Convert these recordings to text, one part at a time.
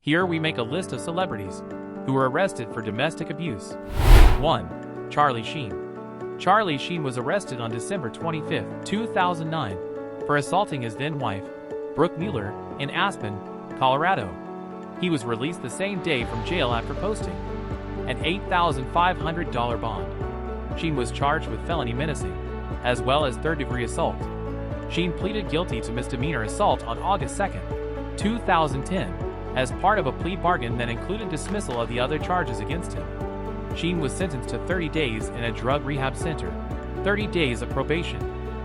Here we make a list of celebrities who were arrested for domestic abuse. 1. Charlie Sheen. Charlie Sheen was arrested on December 25, 2009 for assaulting his then-wife, Brooke Mueller, in Aspen, Colorado. He was released the same day from jail after posting an $8,500 bond. Sheen was charged with felony menacing, as well as third-degree assault. Sheen pleaded guilty to misdemeanor assault on August 2, 2010, as part of a plea bargain that included dismissal of the other charges against him. Sheen was sentenced to 30 days in a drug rehab center, 30 days of probation,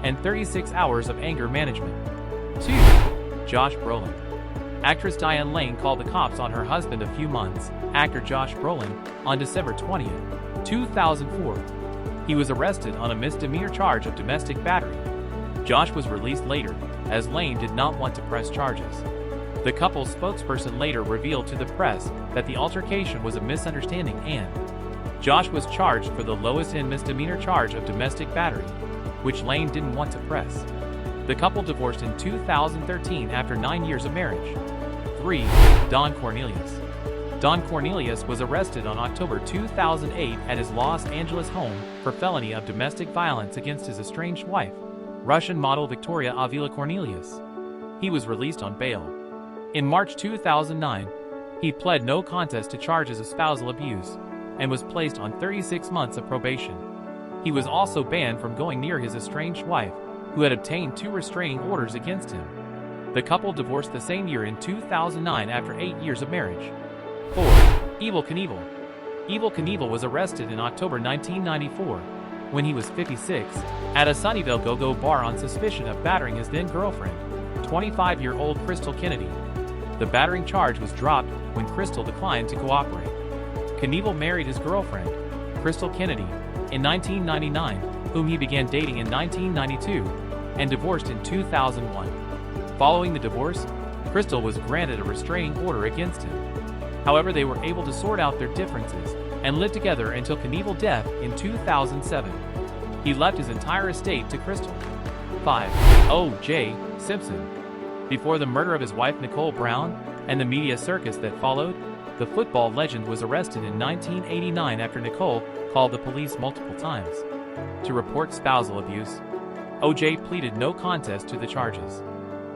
and 36 hours of anger management. 2. Josh Brolin. Actress Diane Lane called the cops on her husband a few months, actor Josh Brolin, on December 20, 2004. He was arrested on a misdemeanor charge of domestic battery. Josh was released later, as Lane did not want to press charges. The couple's spokesperson later revealed to the press that the altercation was a misunderstanding and Josh was charged for the lowest-end misdemeanor charge of domestic battery, which Lane didn't want to press. The couple divorced in 2013 after 9 years of marriage. 3. Don Cornelius. Don Cornelius was arrested on October 2008 at his Los Angeles home for felony of domestic violence against his estranged wife, Russian model Victoria Avila-Cornelius. He was released on bail. In March 2009, he pled no contest to charges of spousal abuse and was placed on 36 months of probation. He was also banned from going near his estranged wife, who had obtained 2 restraining orders against him. The couple divorced the same year in 2009 after 8 years of marriage. 4. Evel Knievel. Evel Knievel was arrested in October 1994, when he was 56, at a Sunnyvale go-go bar on suspicion of battering his then-girlfriend, 25-year-old Krystal Kennedy. The battering charge was dropped when Krystal declined to cooperate. Knievel married his girlfriend, Krystal Kennedy, in 1999, whom he began dating in 1992, and divorced in 2001. Following the divorce, Krystal was granted a restraining order against him. However, they were able to sort out their differences and live together until Knievel's death in 2007. He left his entire estate to Krystal. 5. O.J. Simpson. Before the murder of his wife Nicole Brown and the media circus that followed, the football legend was arrested in 1989 after Nicole called the police multiple times to report spousal abuse. O.J. pleaded no contest to the charges.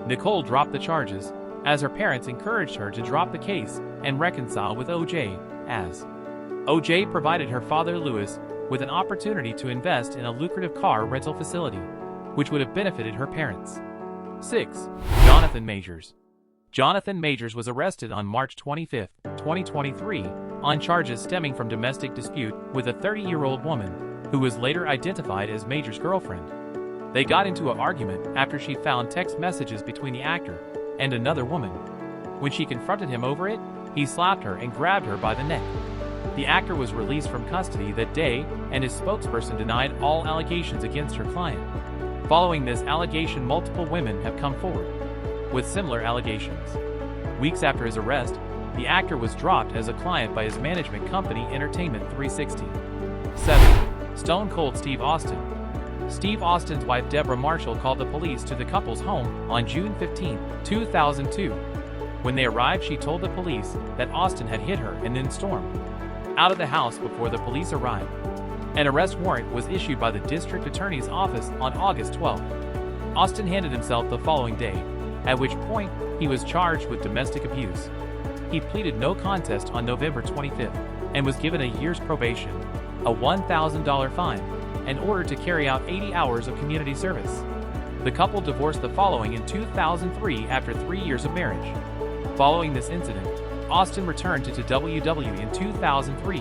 Nicole dropped the charges, as her parents encouraged her to drop the case and reconcile with O.J., as O.J. provided her father Louis with an opportunity to invest in a lucrative car rental facility, which would have benefited her parents. 6. Jonathan Majors. Jonathan Majors was arrested on March 25, 2023, on charges stemming from domestic dispute with a 30-year-old woman, who was later identified as Majors' girlfriend. They got into an argument after she found text messages between the actor and another woman. When she confronted him over it, he slapped her and grabbed her by the neck. The actor was released from custody that day, and his spokesperson denied all allegations against her client. Following this allegation, multiple women have come forward with similar allegations. Weeks after his arrest, the actor was dropped as a client by his management company Entertainment 360. 7. Stone Cold Steve Austin. Steve Austin's wife Debra Marshall called the police to the couple's home on June 15, 2002. When they arrived, she told the police that Austin had hit her and then stormed out of the house before the police arrived. An arrest warrant was issued by the district attorney's office on August 12. Austin handed himself the following day, at which point he was charged with domestic abuse. He pleaded no contest on November 25 and was given a year's probation, a $1,000 fine, and ordered to carry out 80 hours of community service. The couple divorced the following in 2003 after 3 years of marriage. Following this incident, Austin returned to WWE in 2003,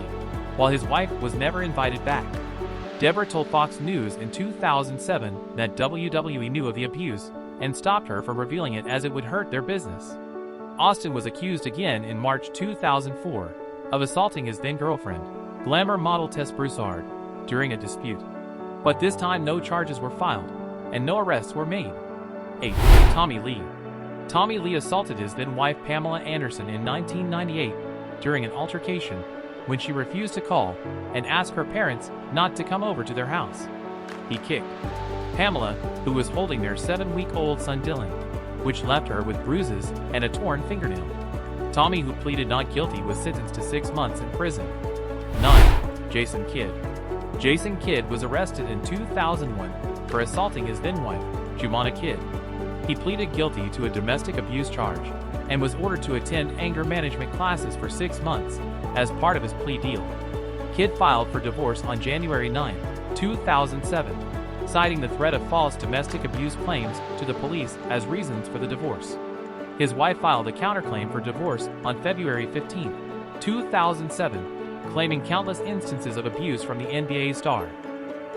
while his wife was never invited back. Debra told Fox News in 2007 that WWE knew of the abuse and stopped her from revealing it as it would hurt their business. Austin was accused again in March 2004 of assaulting his then-girlfriend, glamour model Tess Broussard, during a dispute. But this time no charges were filed, and no arrests were made. 8. Tommy Lee. Tommy Lee assaulted his then-wife Pamela Anderson in 1998 during an altercation when she refused to call and asked her parents not to come over to their house. He kicked Pamela, who was holding their 7-week-old son Dylan, which left her with bruises and a torn fingernail. Tommy, who pleaded not guilty, was sentenced to 6 months in prison. 9. Jason Kidd. Jason Kidd was arrested in 2001 for assaulting his then-wife, Joumana Kidd. He pleaded guilty to a domestic abuse charge and was ordered to attend anger management classes for 6 months as part of his plea deal. Kidd filed for divorce on January 9, 2007, citing the threat of false domestic abuse claims to the police as reasons for the divorce. His wife filed a counterclaim for divorce on February 15, 2007, claiming countless instances of abuse from the NBA star.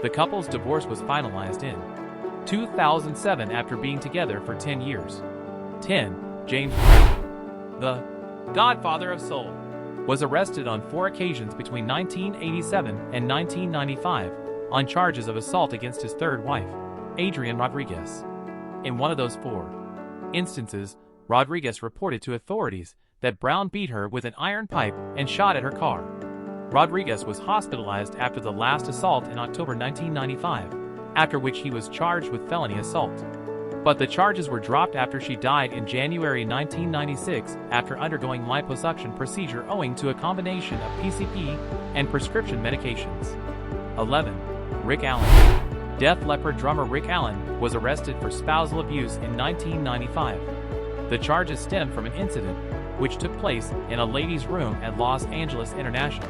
The couple's divorce was finalized in 2007 after being together for 10 years. 10. James Brown. The Godfather of Soul was arrested on 4 occasions between 1987 and 1995 on charges of assault against his third wife, Adrienne Rodriguez. In one of those 4 instances, Rodriguez reported to authorities that Brown beat her with an iron pipe and shot at her car. Rodriguez was hospitalized after the last assault in October 1995, after which he was charged with felony assault. But the charges were dropped after she died in January 1996 after undergoing liposuction procedure owing to a combination of PCP and prescription medications. 11. Rick Allen. Def Leppard drummer Rick Allen was arrested for spousal abuse in 1995. The charges stem from an incident which took place in a ladies' room at Los Angeles International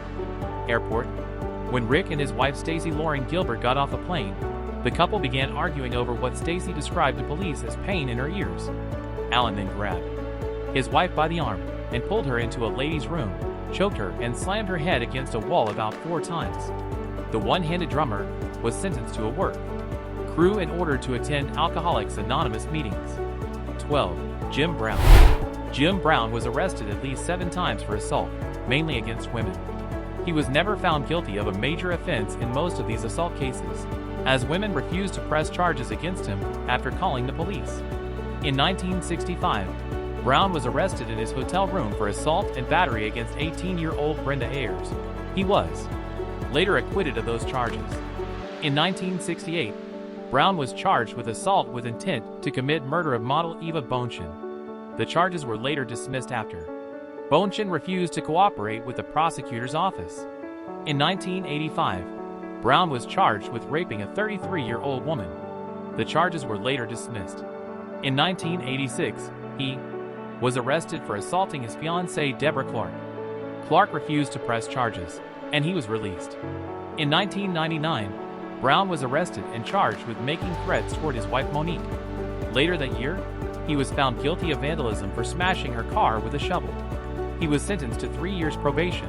Airport. When Rick and his wife Stacy Lauren Gilbert got off a plane, the couple began arguing over what Stacy described to police as pain in her ears. Allen then grabbed his wife by the arm and pulled her into a ladies' room, choked her, and slammed her head against a wall about 4 times. The one-handed drummer was sentenced to a work crew and ordered to attend Alcoholics Anonymous meetings. 12. Jim Brown. Jim Brown was arrested at least 7 times for assault, mainly against women. He was never found guilty of a major offense in most of these assault cases, as women refused to press charges against him after calling the police. In 1965, Brown was arrested in his hotel room for assault and battery against 18-year-old Brenda Ayres. He was later acquitted of those charges. In 1968, Brown was charged with assault with intent to commit murder of model Eva Bohn-Chin. The charges were later dismissed after Bohn-Chin refused to cooperate with the prosecutor's office. In 1985, Brown was charged with raping a 33-year-old woman. The charges were later dismissed. In 1986, he was arrested for assaulting his fiancée Debra Clark. Clark refused to press charges, and he was released. In 1999, Brown was arrested and charged with making threats toward his wife Monique. Later that year, he was found guilty of vandalism for smashing her car with a shovel. He was sentenced to 3 years probation,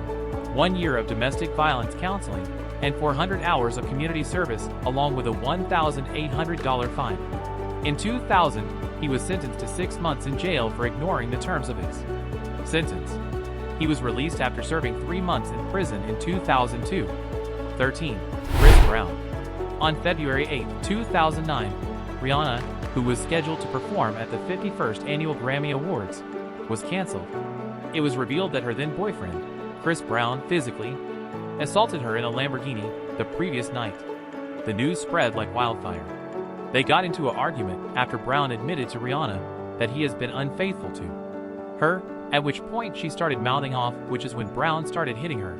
1 year of domestic violence counseling, and 400 hours of community service, along with a $1,800 fine. In 2000, he was sentenced to 6 months in jail for ignoring the terms of his sentence. He was released after serving 3 months in prison in 2002. 13. Chris Brown. On February 8, 2009, Rihanna, who was scheduled to perform at the 51st Annual Grammy Awards, was canceled. It was revealed that her then-boyfriend, Chris Brown, physically assaulted her in a Lamborghini the previous night. The news spread like wildfire. They got into an argument after Brown admitted to Rihanna that he has been unfaithful to her, at which point she started mouthing off, which is when Brown started hitting her.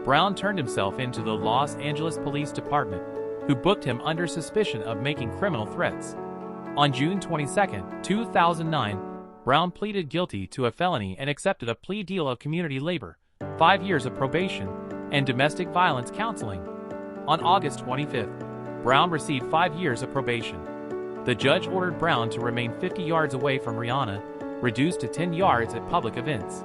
Brown turned himself into the Los Angeles Police Department, who booked him under suspicion of making criminal threats. On June 22, 2009, Brown pleaded guilty to a felony and accepted a plea deal of community labor, 5 years of probation, and domestic violence counseling. On August 25, Brown received 5 years of probation. The judge ordered Brown to remain 50 yards away from Rihanna, reduced to 10 yards at public events.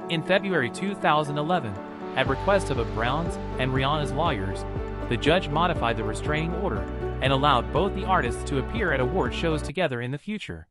In February 2011, at request of Brown's and Rihanna's lawyers, the judge modified the restraining order and allowed both the artists to appear at award shows together in the future.